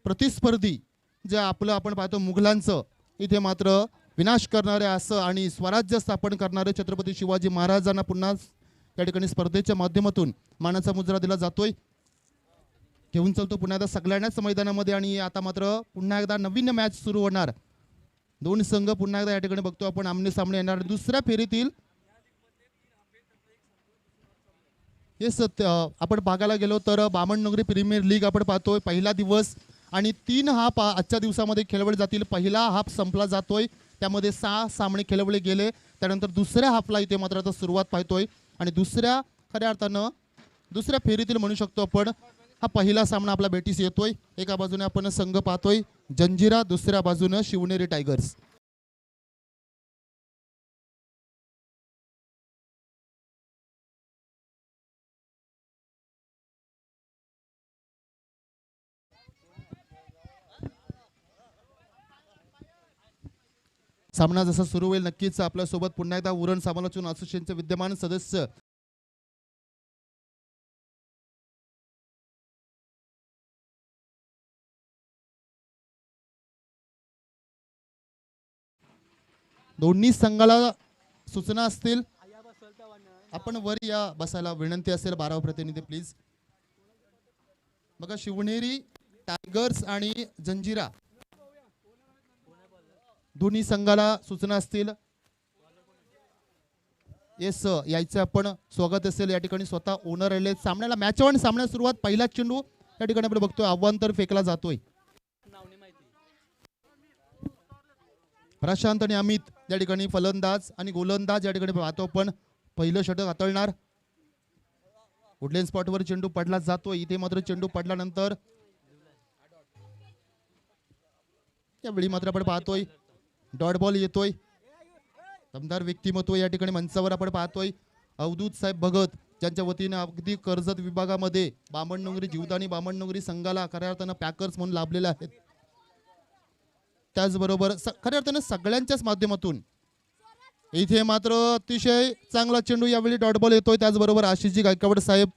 प्रतिस्पर्धी जे आपलं आपण पाहतो मुघलांचं इथे मात्र विनाश करणारे असं आणि स्वराज्य स्थापन करणारे छत्रपती शिवाजी महाराजांना पुन्हा त्या ठिकाणी स्पर्धेच्या माध्यमातून मानाचा मुजरा दिला जातोय. घेऊन चलतो पुन्हा एकदा सगळ्यांनाच मैदानामध्ये आणि आता मात्र पुन्हा एकदा नवीन मॅच सुरू होणार. दोन संघ पुन्हा एकदा या ठिकाणी बघतो आपण आमने सामने येणार दुसऱ्या फेरीतील. हे सत्य आपण बघायला गेलो तर बामणनगरी प्रीमियर लीग आपण पाहतोय पहिला दिवस आणि 3 हाफ आजच्या दिवसामध्ये खेळवले जातील. पहिला हाफ संपला जातोय त्यामध्ये 6 सामने खेळवले गेले. त्यानंतर दुसऱ्या हाफला इथे मात्र आता सुरुवात पाहतोय आणि दुसऱ्या खऱ्या अर्थानं दुसऱ्या फेरीतील म्हणू शकतो आपण हा पहिला सामना आपला भेटीस येतोय. एका बाजूने आपण संघ पाहतोय जंजिरा, दुसऱ्या बाजूने शिवनेरी टायगर्स. सामना जसा सुरू होईल नक्कीच आपल्यासोबत पुन्हा एकदा उरण समालोचन असोसिएशनचे विद्यमान सदस्य दोन्ही संघाला सूचना असतील आपण वर या बसायला विनंती असेल 12 प्रतिनिधी प्लीज. बघा शिवनेरी टायगर्स आणि जंजिरा दोन्ही संघाला सूचना असतील. येस यायचं आपण स्वागत असेल या ठिकाणी स्वतः ओनर राहिले सामन्याला मॅच वन सामन्यात सुरुवात पहिला चेंडू या ठिकाणी आपण बघतोय आव्हान तर फेकला जातोय. प्रशांत आणि अमित या ठिकाणी फलंदाज आणि गोलंदाज या ठिकाणी पाहतो आपण पहिलं षटक हाताळणार. वुडलँड स्पॉटवर चेंडू पडला जातोय. इथे मात्र चेंडू पडल्यानंतर यावेळी मात्र आपण पाहतोय डॉट बॉल येतोय. दमदार व्यक्तिमत्व या ठिकाणी मंचावर आपण पाहतोय अवधूत साहेब भगत ज्यांच्या वतीने अगदी कर्जत विभागामध्ये बामणनगरी जीवदानी बामणनगरी संघाला खऱ्या अर्थानं पॅकर्स म्हणून लाभलेले आहेत. त्याचबरोबर खऱ्या अर्थानं सगळ्यांच्याच माध्यमातून इथे मात्र अतिशय चांगला चेंडू यावेळी डॉट बॉल येतोय. त्याचबरोबर आशिषजी गायकवाड साहेब,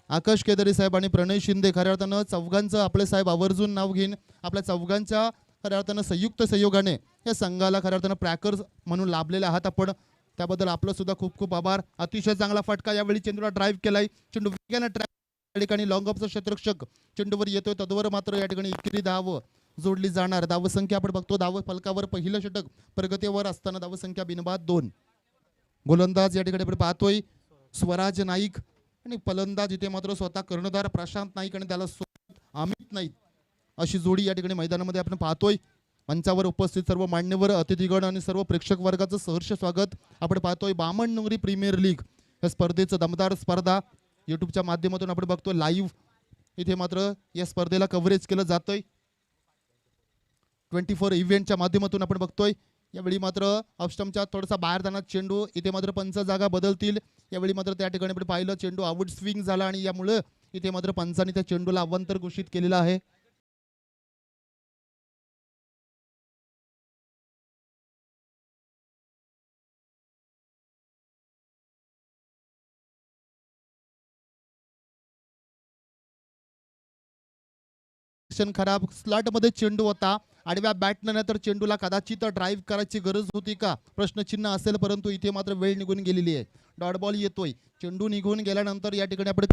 आकाश केदारी साहेब आणि प्रणय शिंदे खऱ्या अर्थानं चौघांचं आपले साहेब आवर्जून नाव घेईन आपल्या चौघांच्या खऱ्या अर्थानं संयुक्त सहयोगाने या संघाला खऱ्या अर्थानं प्रॅकर्स म्हणून लाभलेले आहात आपण. त्याबद्दल आपलं सुद्धा खूप खूप आभार. अतिशय चांगला फटका यावेळी चेंडूला ड्राईव्ह केलाय. चेंडू वेगाने या ठिकाणी लॉंग ऑफचा क्षेत्ररक्षक चेंडूवर येतोय. तद्वर मात्र या ठिकाणी इकरी धाव जोडली जाणार. धावसंख्या आपण बघतो धाव फलकावर पहिलं षटक प्रगतीवर असताना धावसंख्या बिनबाद 2. गोलंदाज या ठिकाणी आपण पाहतोय स्वराज नाईक आणि फलंदाज इथे मात्र स्वतः कर्णधार प्रशांत नाईक आणि त्याला सोबत अमित नाईक अशी जोडी या ठिकाणी मैदानामध्ये आपण पाहतोय. मंचावर उपस्थित सर्व मान्यवर अतिथीगण आणि सर्व प्रेक्षक वर्गाचं सहर्ष स्वागत आपण पाहतोय. बामणनगरी प्रीमियर लीग या स्पर्धेचं दमदार स्पर्धा युट्यूबच्या माध्यमातून आपण बघतोय लाईव्ह. इथे मात्र या स्पर्धेला कव्हरेज केलं जातंय 24 इव्हेंटच्या माध्यमातून आपण बघतोय. यावेळी मात्र ऑफस्टमच्या थोडासा बाहेर जाणार चेंडू इथे मात्र पंच जागा बदलतील. यावेळी मात्र त्या ठिकाणी आपण पाहिलं चेंडू आउट स्विंग झाला आणि यामुळे इथे मात्र पंचांनी त्या चेंडूला अवांतर घोषित केलेला आहे. खराब स्लॉट मध्ये चेंडू होता. आडव्या बॅटनं तर चेंडूला कदाचित ड्राईव्ह करायची गरज होती का प्रश्नचिन्ह असेल परंतु इथे मात्र वेळ निघून गेलेली आहे. डॉट बॉल येतोय. चेंडू निघून गेल्यानंतर या ठिकाणी आपण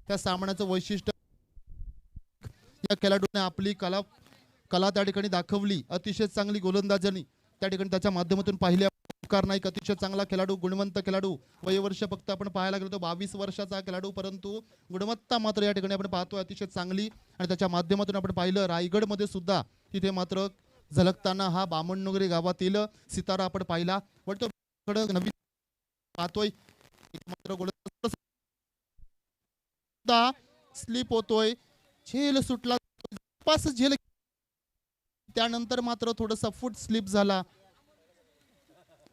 त्या सामन्याचं वैशिष्ट्य या खेळाडूने आपली कला कला त्या ठिकाणी दाखवली. अतिशय चांगली गोलंदाजांनी त्या ठिकाणी त्याच्या माध्यमातून पाहिले. ओंकार नाईक अतिशय चांगला खेळाडू, गुणवंत खेळाडू. वयवर्ष फक्त आपण पाहायला गेलो तर 22 वर्षाचा खेळाडू, परंतु गुणवत्ता मात्र या ठिकाणी आपण पाहतोय अतिशय चांगली. आणि त्याच्या माध्यमातून आपण पाहिलं रायगडमध्ये सुद्धा तिथे मात्र झलकताना हा बामणनगरी गावातील सितारा आपण पाहिला. वाटतं नवीन पाहतोय मात्र गोलंदाज स्लिप होतोय, झेल सुटला, पास झेल, त्यानंतर मात्र थोडासा फूट स्लिप झाला,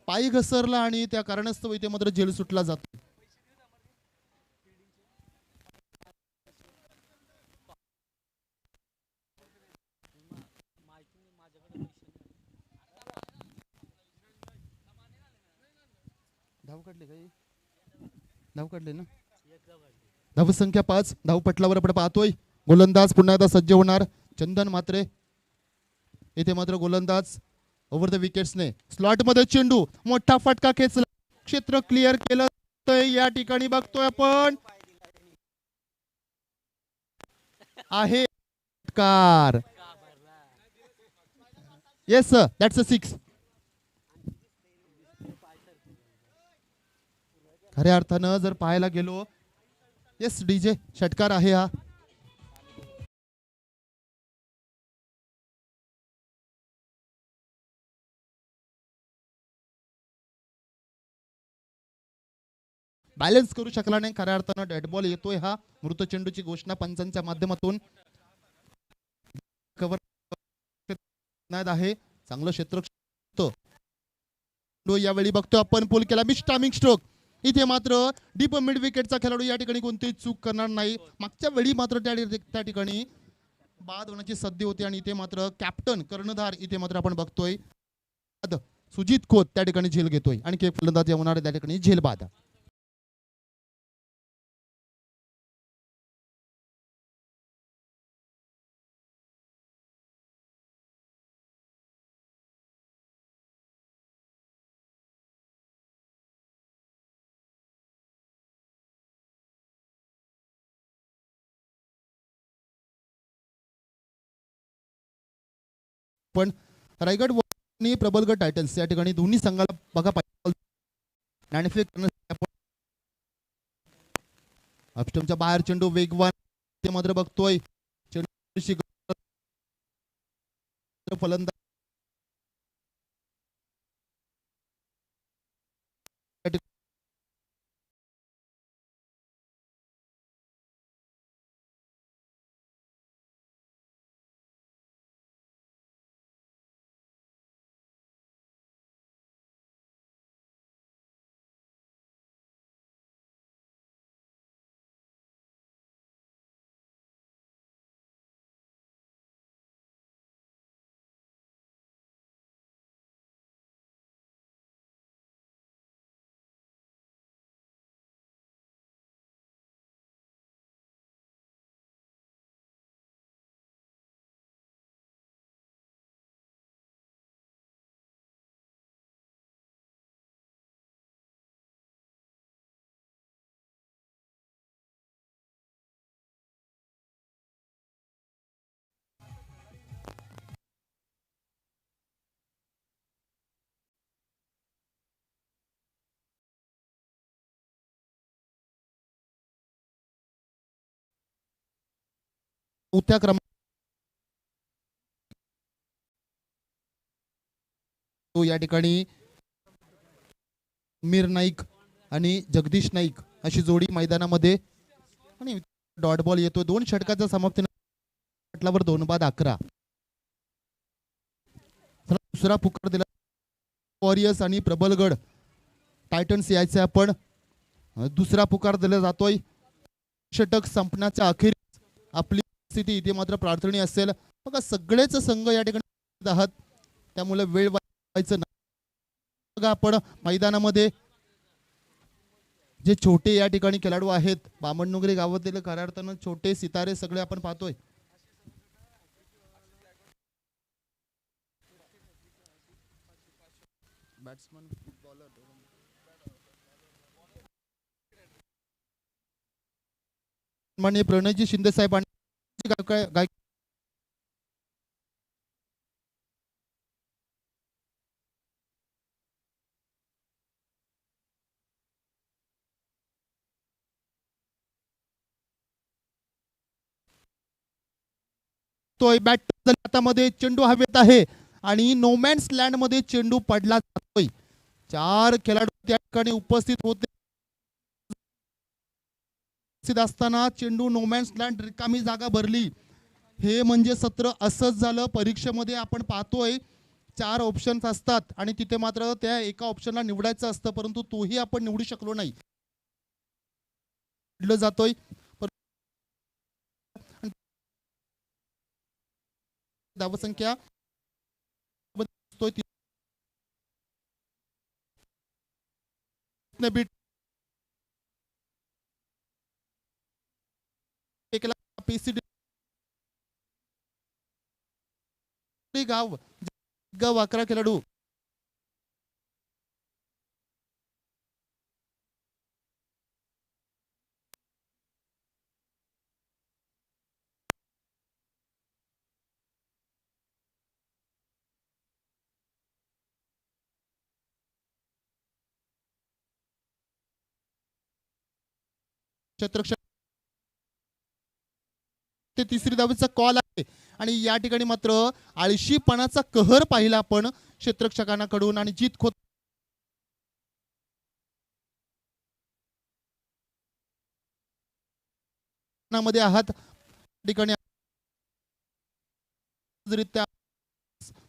पायी घसरला आणि त्या कारणास्तव इथे मात्र झेल सुटला जातो. धाव काढले काही धाव काढले ना, धाव संख्या 5 धावपटलावर आपण पाहतोय. गोलंदाज पुन्हा एकदा सज्ज होणार. चंदन मात्रे इथे मात्र गोलंदाज ओव्हर द विकेट्सने स्लॉट मध्ये चेंडू, मोठा फटका खेचला, क्षेत्र क्लिअर केलं. या ठिकाणी बघतोय आपण आहे car. Yes sir, that's a 6. खऱ्या अर्थानं जर पाहायला गेलो, येस डीजे षटकार आहे हा. बॅलन्स करू शकला नाही. खऱ्या अर्थानं डेड बॉल येतोय हा. मृत चेंडूची घोषणा पंचांच्या माध्यमातून कव्हर आहे. चांगलं क्षेत्र यावेळी बघतो आपण पूल केला, मिस टायमिंग स्ट्रोक. इथे मात्र डीप मिड विकेटचा खेळाडू या ठिकाणी कोणतीही चूक करणार नाही. मागच्या वेळी मात्र त्या ठिकाणी बाद होण्याची संधी होती आणि इथे मात्र कॅप्टन कर्णधार इथे मात्र आपण बघतोय सुजित खोत त्या ठिकाणी झेल घेतोय आणि के फलंदाज होणार त्या ठिकाणी झेल बाद. पण रायगड प्रबलगड टायटन्स या ठिकाणी दोन्ही संघाला बघा अपस्टमच्या बाहेर चेंडू वेगवान ते मात्र बघतोय. फलंदाज चौथ्या क्रमांक या ठिकाणी मीर नाईक आणि जगदीश नाईक अशी जोडी मैदानामध्ये आणि डॉट बॉल येतो. 2 षटकाचा समाप्तीवर 2 बाद 11. दुसरा पुकार दिला वॉरियर्स आणि प्रबलगड टायटन्स यायचे. आपण दुसरा पुकार दिला जातोय. षटक संपण्याच्या अखेरीस आपली स्थिती इथे मात्र प्रार्थनीय असेल. बघा सगळेच संघ या ठिकाणी आहात, त्यामुळे वेळ वाचायचं नाही. बघा आपण मैदानामध्ये जे छोटे या ठिकाणी खेळाडू आहेत, बामणनगरी गावातील खऱ्या अर्थानं छोटे सितारे सगळे आपण पाहतोय. बॅट्समन बॉलर माननीय प्रणयजी शिंदे साहेब आणि गायक तोय बॅट हातामध्ये चेंडू हवेत आहे आणि नोमॅन्स लँड मध्ये चेंडू पडला जातोय. 4 खेळाडू त्या ठिकाणी उपस्थित होते असताना चेंडू नोमॅन्स लँड रिकामी जागा भरली. हे म्हणजे सत्र असंच झालं. परीक्षेमध्ये आपण पाहतोय 4 ऑप्शन्स असतात आणि तिथे मात्र त्या एका ऑप्शनला निवडायचं असतं, परंतु तोही आपण निवडू शकलो नाही. जातोय धावसंख्या बीट पीसीडी गाव गाव 11 खेळाडू क्षेत्ररक्षक ते तिसरी धावेचा कॉल आहे आणि या ठिकाणी मात्र आळशीपणाचा कहर पाहिला आपण क्षेत्ररक्षकांकडून आणि जीत खोत मध्ये आहात ठिकाणी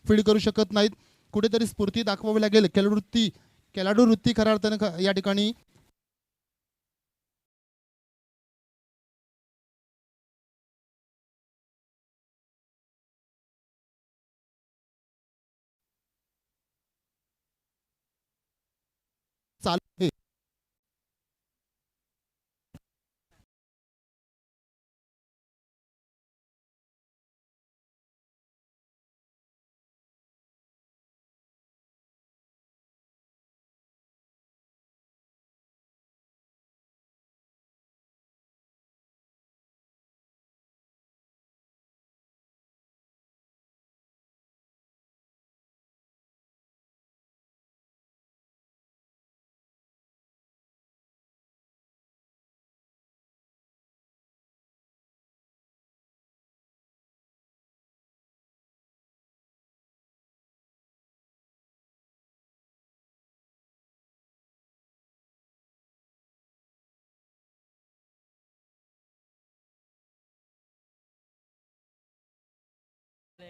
फीड करू शकत नाहीत. कुठेतरी स्फूर्ती दाखवावी लागेल. खेळाडू वृत्ती खऱ्या अर्थाने या ठिकाणी चालू आहे.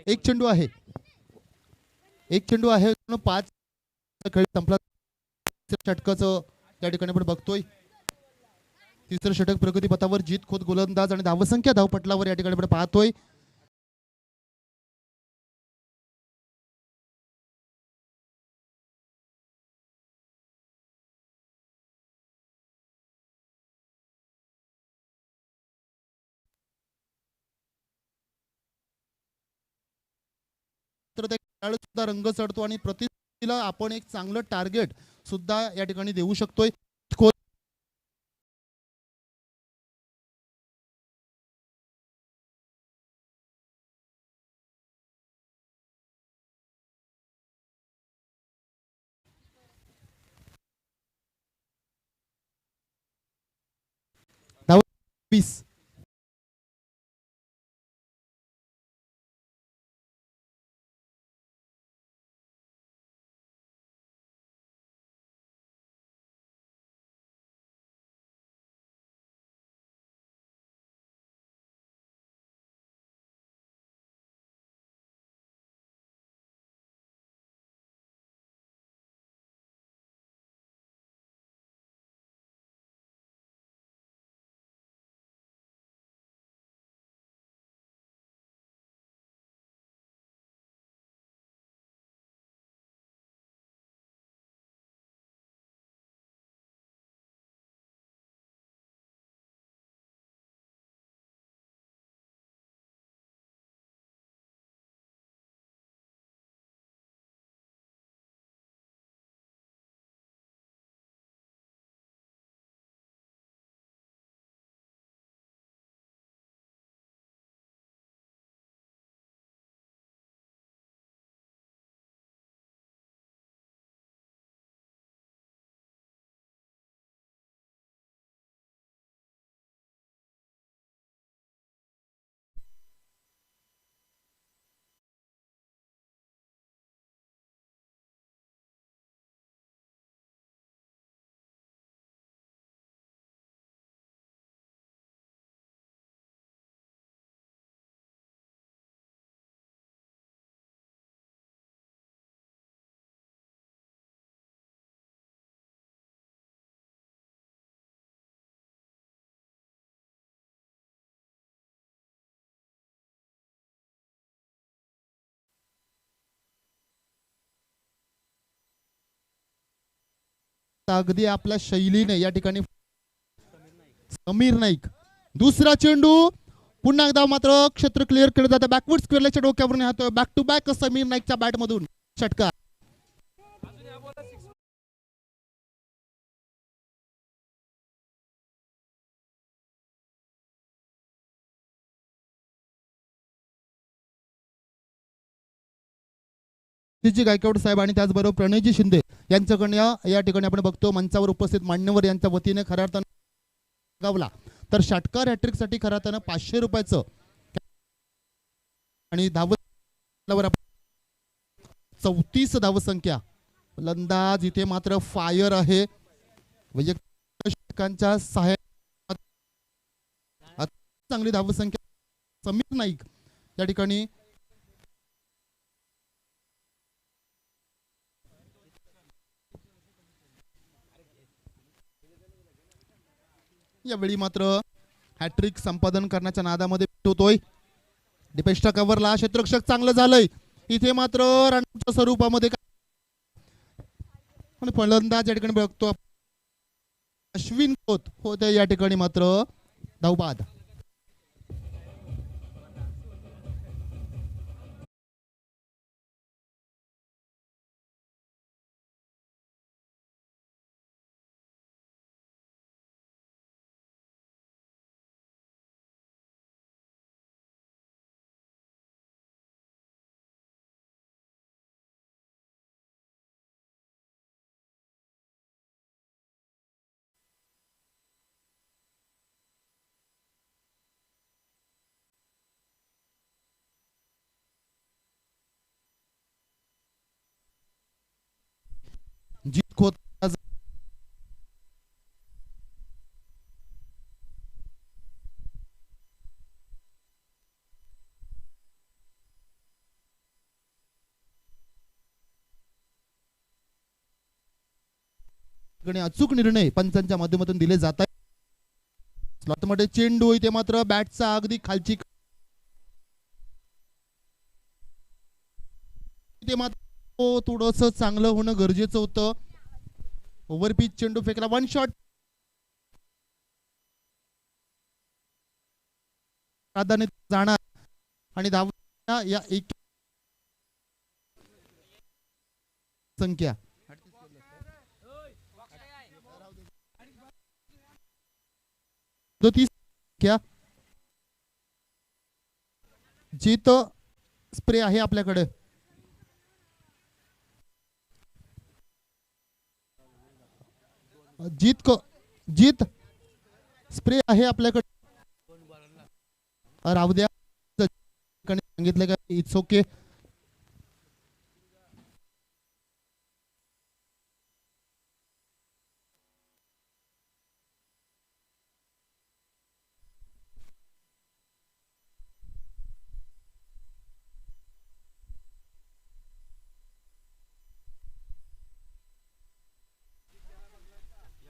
एक चेंडू आहे. एक चेंडू आहे. 5 खेळ संपला. षटकाचं त्या ठिकाणी आपण बघतोय. तिसरं षटक प्रगती पथावर जीत खोत गोलंदाज आणि धावसंख्या धावपटलावर या ठिकाणी आपण पाहतोय. तर त्या खेळाडू सुद्धा रंग चढतो आणि प्रतिला आपण एक चांगलं टार्गेट सुद्धा या ठिकाणी देऊ शकतोय. धाव 20 अगदी आपल्या शैलीने या ठिकाणी समीर नाईक दुसरा चेंडू पुन्हा एकदा मात्र क्षेत्र क्लिअर केलं जातं बॅकवर्ड स्क्वेअरच्या डोक्यावरून हात बॅक टू बॅक समीर नाईकच्या बॅट मधून षटकार गायकवाड साहेब आणि त्याचबरोबर प्रणयजी शिंदे यांच्याकडनं या ठिकाणी आपण बघतो मंचावर उपस्थित मान्यवर यांच्या वतीने खऱ्या अर्थानं गावला तर षटकार हॅट्रिक साठी खऱ्या अर्थानं 500 रुपयाचं आणि धावत 34 धावसंख्या फलंदाज इथे मात्र फायर आहे वैयक्तिक षटकांच्या सहाय्या चांगली धावसंख्या समीर नाईक या ठिकाणी यावेळी मात्र हॅट्रिक संपादन करण्याच्या नादामध्ये होतोय डिपेस्टा कव्हरला क्षेत्ररक्षक चांगलं झालंय इथे मात्र रनच्या स्वरूपामध्ये फलंदाज या ठिकाणी बघतो अश्विन खोत होते या ठिकाणी मात्र धावबाद जीत खोत अचूक निर्णय पंचांच्या माध्यमातून दिले जात आहेत स्लॉटमध्ये चेंडू इथे मात्र बॅटचा अगदी खालची इथे मात्र थोडस चांगलं होणं गरजेचं होतं ओव्हरपिच चेंडू फेकला वन शॉट प्राधान्य जाणार आणि धाव या एक संख्या क्या जीत स्प्रे आहे आपल्याकडे जीत स्प्रे आहे आपल्याकडे राहू द्या सांगितलं का इट्स ओके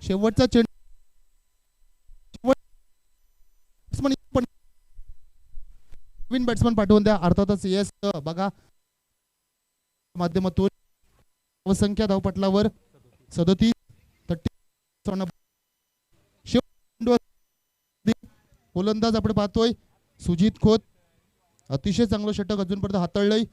शेवटचा चेंडू नवीन बॅट्समन पाठवून द्या अर्थातच येस बघा माध्यमातून संख्या धावपटलावर 37 गोलंदाज आपण पाहतोय सुजित खोत अतिशय चांगलं षटक अजूनपर्यंत हाताळलंय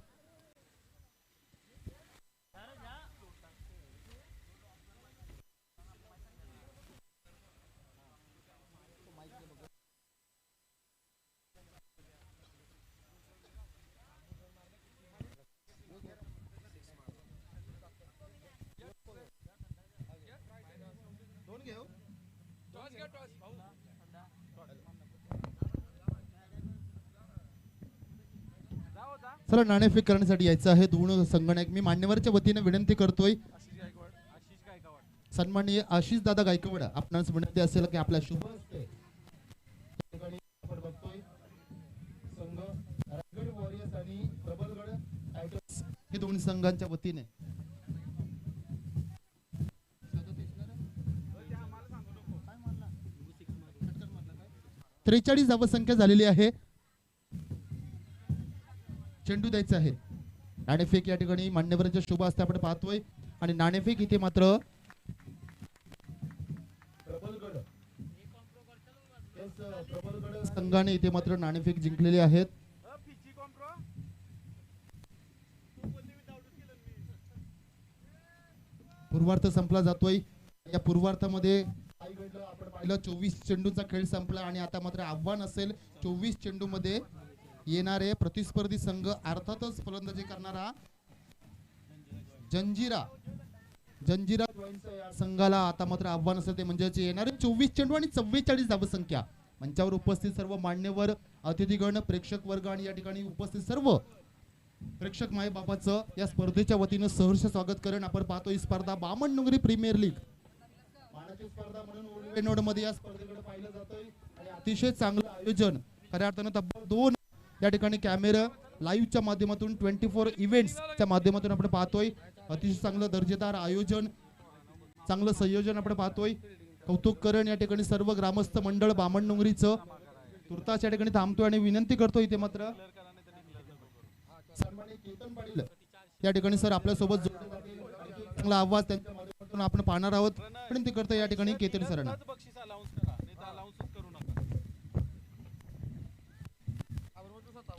चला नाणेफेक करण्यासाठी यायचं आहे दोन संगणक मी मान्यवरच्या वतीने विनंती करतोय सन्माननीय आशिष दादा गायकवाड आपणास विनंती असेल की आपल्या शुभ हस्ते संघ रायगड वॉरियर्स आणि प्रबलगड टायटन्स हे दोन संघांच्या वतीने 43 धावसंख्या झालेली आहे चेंडू द्यायचा आहे नाणेफेक या ठिकाणी मान्यवरांच्या शुभ हस्ते आपण पाहतोय आणि नाणेफेक इथे मात्र प्रबलगड संघाने इथे मात्र नाणेफेक जिंकलेली आहेत. पूर्वार्ध संपला जातोय. या पूर्वार्धामध्ये आपण पाहिलं 24 चेंडूचा खेळ संपला आणि आता मात्र आव्हान असेल 24 चेंडू मध्ये येणारे प्रतिस्पर्धी संघ, अर्थातच फलंदाजी करणारा जंजिरा संघाला आता मात्र आव्हान असेल ते म्हणजे येणारे 24 चेंडू आणि 44 धावसंख्या. मंचावर उपस्थित सर्व मान्यवर अतिथीगण, प्रेक्षक वर्ग आणि या ठिकाणी उपस्थित सर्व प्रेक्षक माय बापाचं या स्पर्धेच्या वतीनं सहर्ष स्वागत करून आपण पाहतो ही स्पर्धा बामणडोंगरी प्रीमियर लीग मानाची स्पर्धा म्हणून ओल्ड मध्ये या स्पर्धेकडे पाहिलं जातंय आणि अतिशय चांगलं आयोजन खऱ्या अर्थानं तब्बल 2 या ठिकाणी कॅमेरा लाईव्हच्या माध्यमातून 24 इव्हेंट्सच्या माध्यमातून आपण पाहतोय. अतिशय चांगलं दर्जेदार आयोजन, चांगलं संयोजन आपण पाहतोय. कौतुक करण या ठिकाणी सर्व ग्रामस्थ मंडळ बामणडोंगरीचं तुर्तास या ठिकाणी थांबतोय आणि विनंती करतोय इथे मात्र सन्माननीय केतन पाटील या ठिकाणी सर आपल्या सोबत जोडले जातील. चांगला आवाज त्यांच्या माध्यमातून आपण पाहणार आहोत. विनंती करतोय या ठिकाणी केतन सरांना.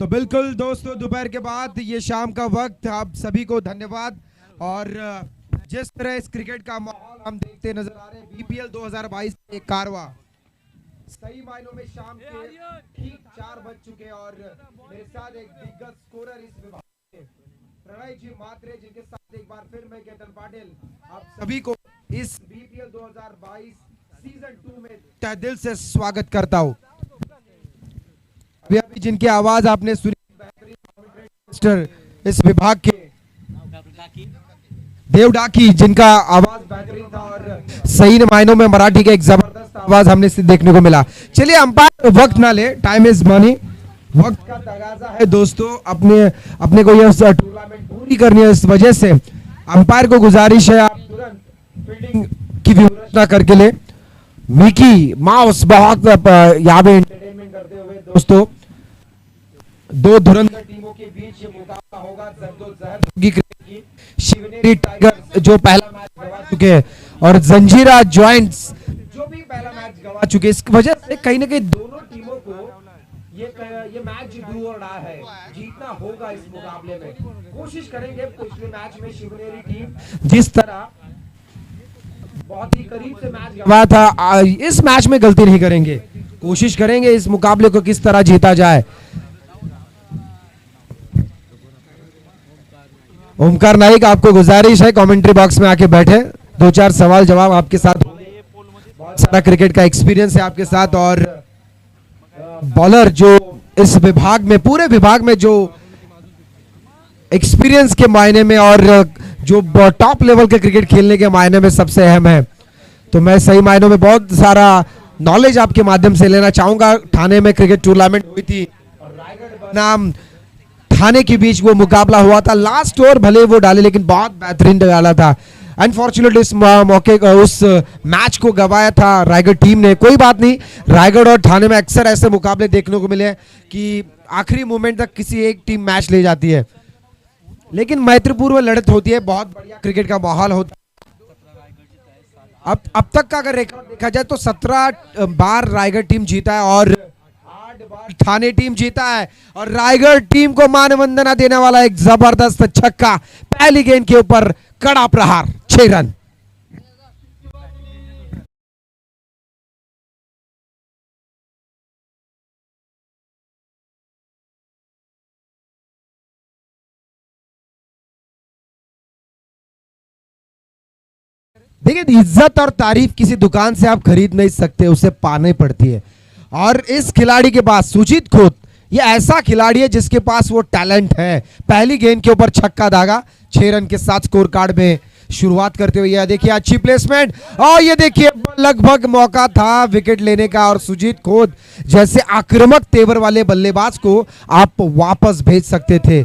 तो बिल्कुल दोस्तों, दोपहर के बाद ये शाम का वक्त, आप सभी को धन्यवाद। और जिस तरह इस क्रिकेट का माहौल हम देखते नजर आ रहे हैं, बीपीएल 2022 एक कारवा सही मायनों में शाम के ठीक 4 बज चुके और मेरे साथ एक दिग्गज स्कोरर इस विभाग के प्रणय जी मात्रे, जिनके साथ एक बार फिर मैं केतन पाटिल आप सभी को इस बीपीएल 2022 सीजन 2 में तहे दिल से स्वागत करता हूँ। अभी जिनकी आवाज आपने सुनी, बेहतरीन इस विभाग के देव डाकी, जिनका आवाज बेहतरीन था और सही मायनों में मराठी का एक जबरदस्त आवाज हमने देखने को मिला। चलिए अंपायर वक्त ना ले, टाइम इज मनी, वक्त का तगाजा है दोस्तों। अपने को यह टूर्नामेंट पूरी करनी है, इस वजह से अंपायर को गुजारिश है आप तुरंत फील्डिंग की व्यवस्था करके ले। मिकी माउस बहुत यहाँ पे एंटरटेनमेंट करते हुए दोस्तों, 2 धुरंधर टीमों के बीच ये मुकाबला होगा जद्दोजहद होगी क्रिकेट की। शिवनेरी टाइगर जो पहला मैच गवा चुके हैं और जंजीरा जॉइंट्स जो भी पहला मैच गवा चुके हैं, इस वजह से कहीं ना कहीं दोनों टीमों को ये मैच डू और डाई है, जीतना होगा इस मुकाबले में। कोशिश करेंगे, पिछले मैच में शिवनेरी टीम जिस तरह बहुत ही करीब से मैच गवाया था, इस मैच में गलती नहीं करेंगे, कोशिश करेंगे इस मुकाबले को किस तरह जीता जाए। ओमकार नाइक, आपको गुजारिश है कमेंट्री बॉक्स में आके बैठे, 2-4 सवाल जवाब आपके साथ। बहुत सारा क्रिकेट का एक्सपीरियंस है आपके साथ और बॉलर जो इस विभाग में, पूरे विभाग में जो एक्सपीरियंस के मायने में और जो टॉप लेवल के क्रिकेट खेलने के मायने में सबसे अहम है। तो मैं सही मायनों में बहुत सारा नॉलेज आपके माध्यम से लेना चाहूंगा। थाने में क्रिकेट टूर्नामेंट हुई थी और रायगढ़ बनाम थाने के बीच वो मुकाबला हुआ था। लास्ट ओवर भले वो डाले लेकिन बहुत बेहतरीन डाला था। अनफॉर्चुनेटली इस मौके उस मैच को गवाया था रायगढ़ टीम ने। कोई बात नहीं, रायगढ़ और थाने में अक्सर ऐसे मुकाबले देखने को मिले कि आखिरी मोमेंट तक किसी एक टीम मैच ले जाती है, लेकिन मैत्रीपूर्व लड़त होती है, बहुत बढ़िया क्रिकेट का माहौल होता है। अब तक का अगर रिकॉर्ड देखा जाए तो 17 बार रायगढ़ टीम जीता है और 8 बार थाने टीम जीता है। और रायगढ़ टीम को मानवंदना देने वाला एक जबरदस्त छक्का, पहली गेंद के ऊपर कड़ा प्रहार, 6 रन। देखिए, इज्जत और तारीफ किसी दुकान से आप खरीद नहीं सकते, उसे पानी पड़ती है। और इस खिलाड़ी के पास सुजीत खोत, ये ऐसा खिलाड़ी है जिसके पास वो टैलेंट है। पहली गेंद के ऊपर छक्का दागा, 6 रन के साथ स्कोर कार्ड में शुरुआत करते हुए। यह देखिए अच्छी प्लेसमेंट और ये देखिए लगभग मौका था विकेट लेने का और सुजीत खोत जैसे आक्रामक तेवर वाले बल्लेबाज को आप वापस भेज सकते थे।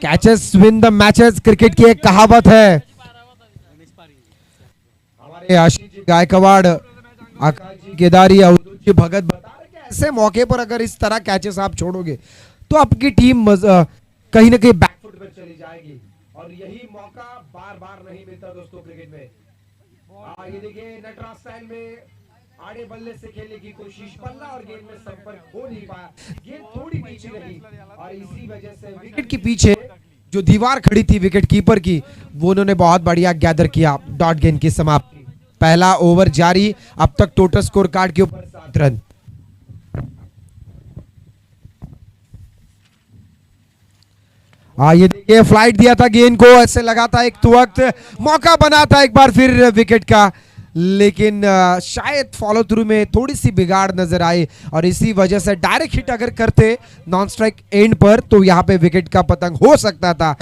Catches win the matches, cricket की एक कहावत है। आशीष जी गायकवाड़, आकाश जी केदारी, अवधूत जी भगत बता रहे कि ऐसे मौके पर अगर इस तरह कैचेस आप छोड़ोगे तो आपकी टीम कहीं ना कहीं बैकफुट पर चली जाएगी और यही मौका बार बार नहीं मिलता दोस्तों क्रिकेट में। ये देखिए नटराज स्टाइल में आड़े बल्ले से खेलने की कोशिश, बल्ला और गेंद में संपर्क हो नहीं पाया, गेंद थोड़ी पीछे रही और इसी वजह से विकेट के पीछे जो दीवार खड़ी थी विकेट कीपर की, वो उन्होंने बहुत बढ़िया गैदर किया। डॉट गेंद की समाप्ति, पहला ओवर जारी, अब तक टोटल स्कोर कार्ड के ऊपर 7 रन। ये देखिए फ्लाइट दिया था गेंद को, ऐसे लगा था एक तो वक्त मौका बना था एक बार फिर विकेट का, लेकिन शायद फॉलो थ्रू में थोड़ी सी बिगाड़ नजर आई और इसी वजह से डायरेक्ट हिट अगर करते नॉन स्ट्राइक एंड पर तो यहां पे विकेट का पतंग हो सकता था,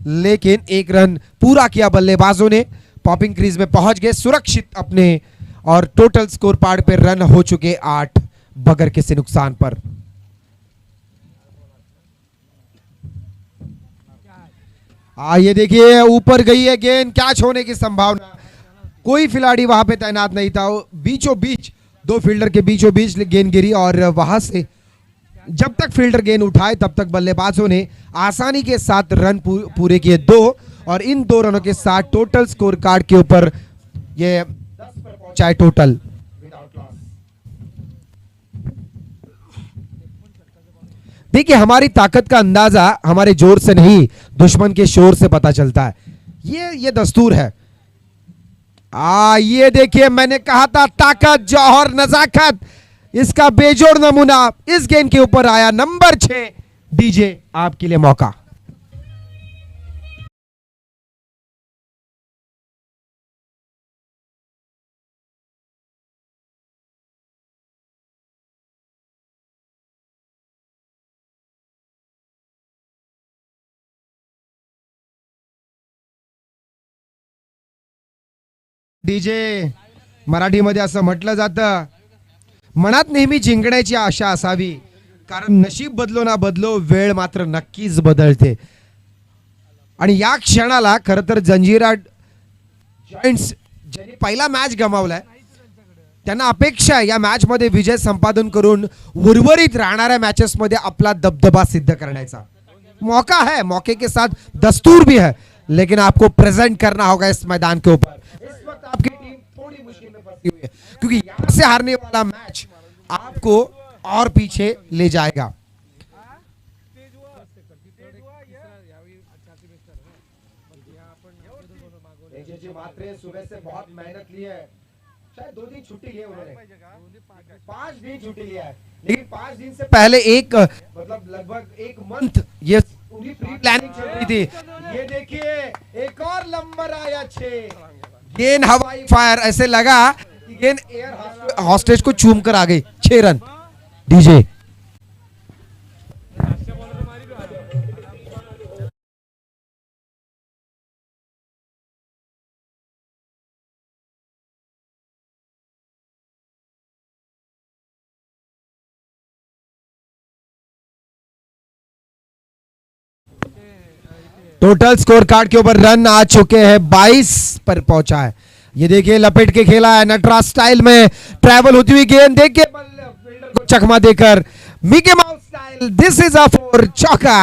लेकिन 1 रन पूरा किया बल्लेबाजों ने, पॉपिंग क्रीज में पहुंच गए सुरक्षित अपने और टोटल स्कोर कार्ड पे रन हो चुके 8 बगैर किसी नुकसान पर। ये देखिए ऊपर गई है गेंद, कैच होने की संभावना, कोई खिलाड़ी वहां पे तैनात नहीं था, बीचों बीच 2 फील्डर के बीचों बीच गेंद गिरी और वहां से जब तक फील्डर गेंद उठाए तब तक बल्लेबाजों ने आसानी के साथ रन पूरे किए 2 और इन 2 रनों के साथ टोटल स्कोर कार्ड के ऊपर ये 10 पर पहुंचाए टोटल। देखिए हमारी ताकत का अंदाजा हमारे जोर से नहीं दुश्मन के शोर से पता चलता है, ये दस्तूर है। ये देखिए मैंने कहा था ताकत जौहर नजाकत, इसका बेजोड़ नमूना इस गेंद के ऊपर आया। नंबर 6 डीजे आपके लिए मौका। डीजे मराठीमध्ये असं म्हटलं जातं, मनात नेहमी जिंकण्याची आशा असावी, कारण नशीब बदलो ना बदलो वेळ मात्र नक्कीच बदलते। आणि या क्षणाला खरं तर जंजिरा जॉइंट्स ज्यांनी पहिला मॅच गमावलाय त्यांना अपेक्षा आहे या मॅच मध्ये विजय संपादन करून उर्वरित राहणाऱ्या मॅचेस मध्ये आपला दबदबा सिद्ध करण्याचा मौका है। मौके के साथ दस्तूर भी है, लेकिन आपको प्रेजेंट करना होगा इस मैदान के ऊपर। इस वक्त आपकी टीम थोड़ी मुश्किल में फंसी हुई है, क्योंकि यहां से हारने वाला मैच आपको और पीछे ले जाएगा। सुबह से बहुत मेहनत ली है, शायद 2 दिन छुट्टी ली है उन्होंने, 5 दिन छुट्टी लिया है, लेकिन 5 दिन से पहले एक मतलब लगभग 1 मंथ ये पूरी प्री प्लानिंग चल रही थी। ये देखिए एक और नंबर आया 6, गेंद हवाई फायर, ऐसे लगा कि गेंद एयर हॉस्टेज को चूम कर आ गई। 6 run DJ. Total score card के ऊपर रन आ चुके हैं, 22 पर पहुंचा है। ये देखिए लपेट के खेला है नटराज स्टाइल में, ट्रैवल होती हुई गेंद देखिए फील्डर को चकमा देकर Mickey mouse style, this is a 4 चौका।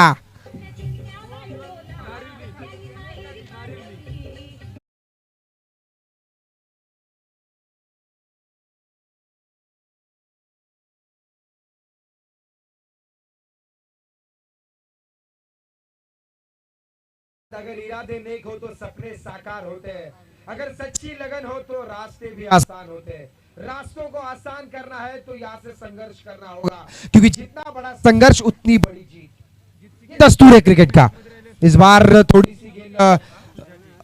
अगर इरादे नेक हो तो सपने साकार होते हैं, अगर सच्ची लगन हो तो रास्ते भी आसान होते हैं। रास्तों को आसान करना है तो यहाँ से संघर्ष करना होगा, क्योंकि जितना बड़ा संघर्ष उतनी बड़ी जीत। ये दस्तूर है क्रिकेट का। इस बार थोड़ी सी गेंद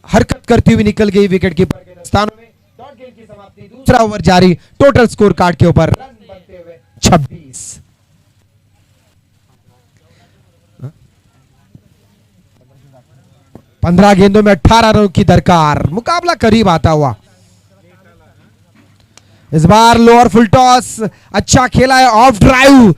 हरकत करती हुई निकल गई विकेट कीपर के स्थानों में। डॉट गेंद की समाप्ति, दूसरा ओवर जारी, टोटल स्कोर कार्ड के ऊपर रन बनते हुए 26। 15 गेंदों में 18 रनों की दरकार, मुकाबला करीब आता हुआ। इस बार लोअर फुल टॉस अच्छा खेला है, ऑफ ड्राइव,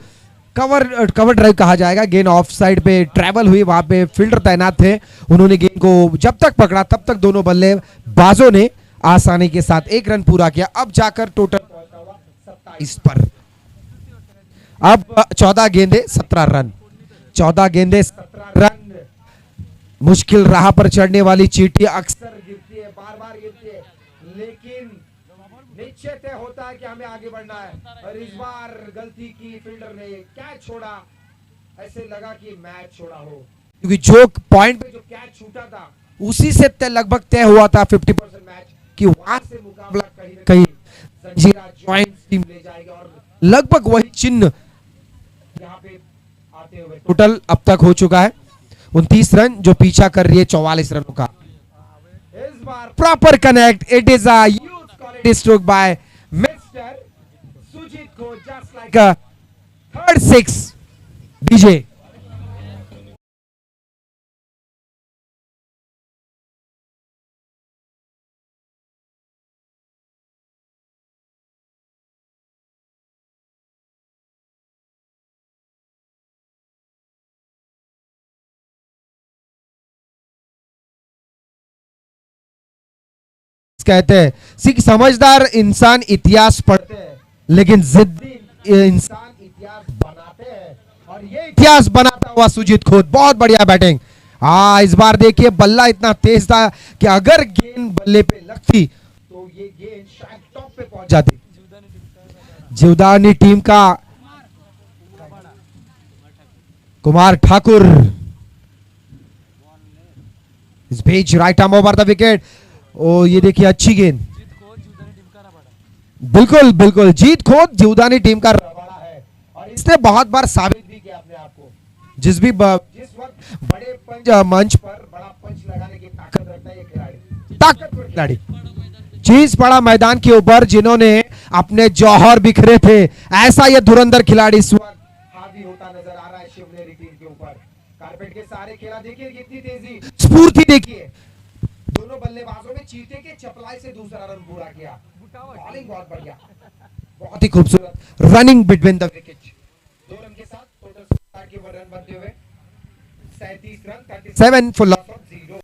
कवर ड्राइव कहा जाएगा। गेंद ऑफ साइड पे ट्रैवल हुई, वहां पे फील्डर तैनात थे, उन्होंने गेंद को जब तक पकड़ा तब तक दोनों बल्लेबाजों ने आसानी के साथ 1 रन पूरा किया। अब जाकर टोटल 27 पर, अब 14 गेंदे 17 रन, 14 गेंदे 17 रन। मुश्किल राह पर चढ़ने वाली चींटी अक्सर गिरती है, बार बार गिरती है, लेकिन निश्चय तय होता है कि हमें आगे बढ़ना है। और इस बार गलती की फील्डर ने, कैच छोड़ा, ऐसे लगा कि मैच छोड़ा हो, क्योंकि जो पॉइंट पे जो कैच छूटा था उसी से लगभग तय हुआ था 50% मैच कि वहां से मुकाबला कहीं न कहीं जंजीरा जॉइंट टीम ले जाएगी। और लगभग वही चिन्ह यहाँ पे आते हुए टोटल अब तक हो चुका है 29 रन, जो पीछा कर रही है 44 रनों का। इस बार proper connect, it is a huge quality stroke by mister Sujeet को, just like a third six DJ. कहते हैं सिख समझदार इंसान इतिहास पढ़ते हैं, लेकिन जिद्दी इंसान इतिहास बनाते हैं, और ये इतिहास बनाता हुआ सुजीत खोद। बहुत बढ़िया बैटिंग। इस बार देखिए बल्ला इतना तेज था कि अगर गेंद बल्ले पे लगती तो ये गेंद शायद टॉप पे पहुंच जाती। जीवदानी टीम का कुमार ठाकुर इस बीच right arm over the wicket. ओ ये देखिए अच्छी गेंद, बिल्कुल बिल्कुल जीत खोद जीवदानी टीम का रबाड़ा है, और इसने बहुत बार साबित भी किया अपने आप को। जिस वक्त बड़े मंच पर बड़ा पंच लगाने की ताकत रखता है ये खिलाड़ी, ताकतवर खिलाड़ी। चीज पड़ा मैदान के ऊपर, जिन्होंने अपने जौहर बिखरे थे, ऐसा ये धुरंधर खिलाड़ी इस वक्त हावी होता नजर आ रहा है शिवनेरी टीम के ऊपर। कारपेट के सारे खेला देखिए कितनी तेजी, स्फूर्ति देखिए। दोनों बल्लेबाजों ने चीते के चपलाई से दूसरा रन पूरा किया। बॉलिंग बहुत बढ़िया, बहुत ही खूबसूरत running between the wicket. 2 run के साथ टोटल के रन बनते हुए 37 रन, 37 फॉर लॉस ऑफ 0।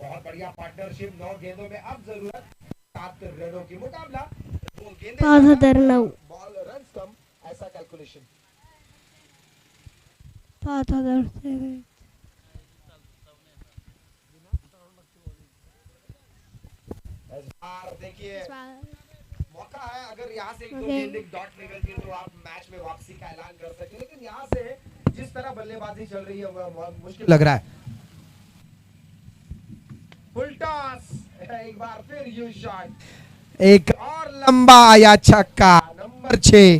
बहुत बढ़िया पार्टनरशिप। 9 गेंदों में अब जरूरत 7 रनों की। मुकाबला 2 गेंदें 5,900 बॉल रन कम, ऐसा कैलकुलेशन। 5,700 देखिए मौका है, अगर यहाँ से 1-2 गेंद डॉट निकलती है तो आप मैच में वापसी का ऐलान कर सकते हैं, लेकिन यहाँ से जिस तरह बल्लेबाजी चल रही है वो मुश्किल लग रहा है। फुल टॉस, एक बार फिर यू शॉट, एक और लंबा आया छक्का, नंबर 6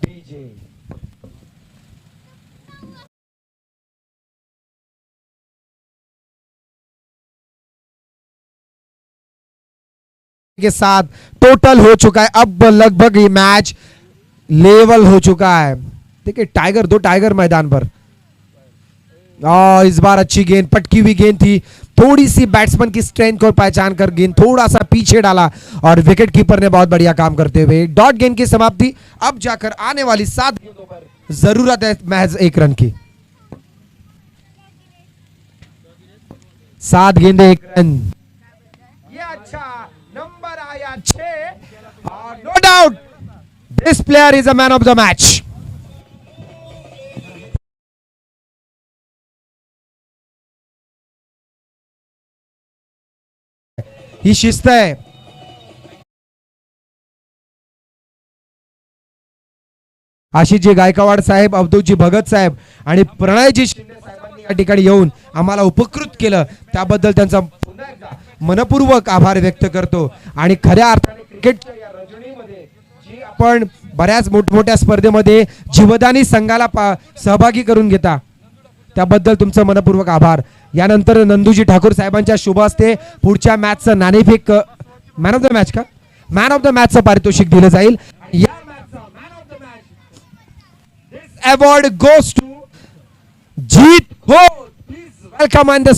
डीजे। के साथ टोटल हो चुका है, अब लगभग ये मैच लेवल हो चुका है। देखिए टाइगर, 2 टाइगर मैदान पर। इस बार अच्छी गेंद, पटकी हुई गेंद थी, थोड़ी सी बैट्समैन की स्ट्रेंथ को पहचान कर गेंद थोड़ा सा पीछे डाला, और विकेट कीपर ने बहुत बढ़िया काम करते हुए डॉट गेंद की समाप्ति। अब जाकर आने वाली 7 गेंदों पर जरूरत है महज 1 रन की। 7 गेंदे 1 रन, ये अच्छा नंबर आया 6, और no doubt this player is a man of the match. ही शिस्त है। आशिषजी गायकवाड साहेब, अवधूतजी भगत साहेब आणि प्रणयजी शिंदे साहेबांनी या ठिकाणी येऊन आम्हाला उपकृत केलं, त्याबद्दल त्यांचा पुन्हा एकदा मनपूर्वक आभार व्यक्त करतो। आणि खऱ्या अर्थाने क्रिकेटच्या या रजनीमध्ये जी आपण बऱ्याच मोठमोठ्या स्पर्धेमध्ये जीवदानी संघाला सहभागी करून घेता, त्याबद्दल तुमचं मनपूर्वक आभार। यानंतर नंदूजी ठाकूर साहेबांच्या शुभ हस्ते पुढच्या मॅचचं नाणेफेक, मॅन ऑफ द मॅच का, मॅन ऑफ द मॅचचं पारितोषिक दिलं जाईल। या मॅचचा man of the match, this award goes to Jeet Khod. Please welcome on the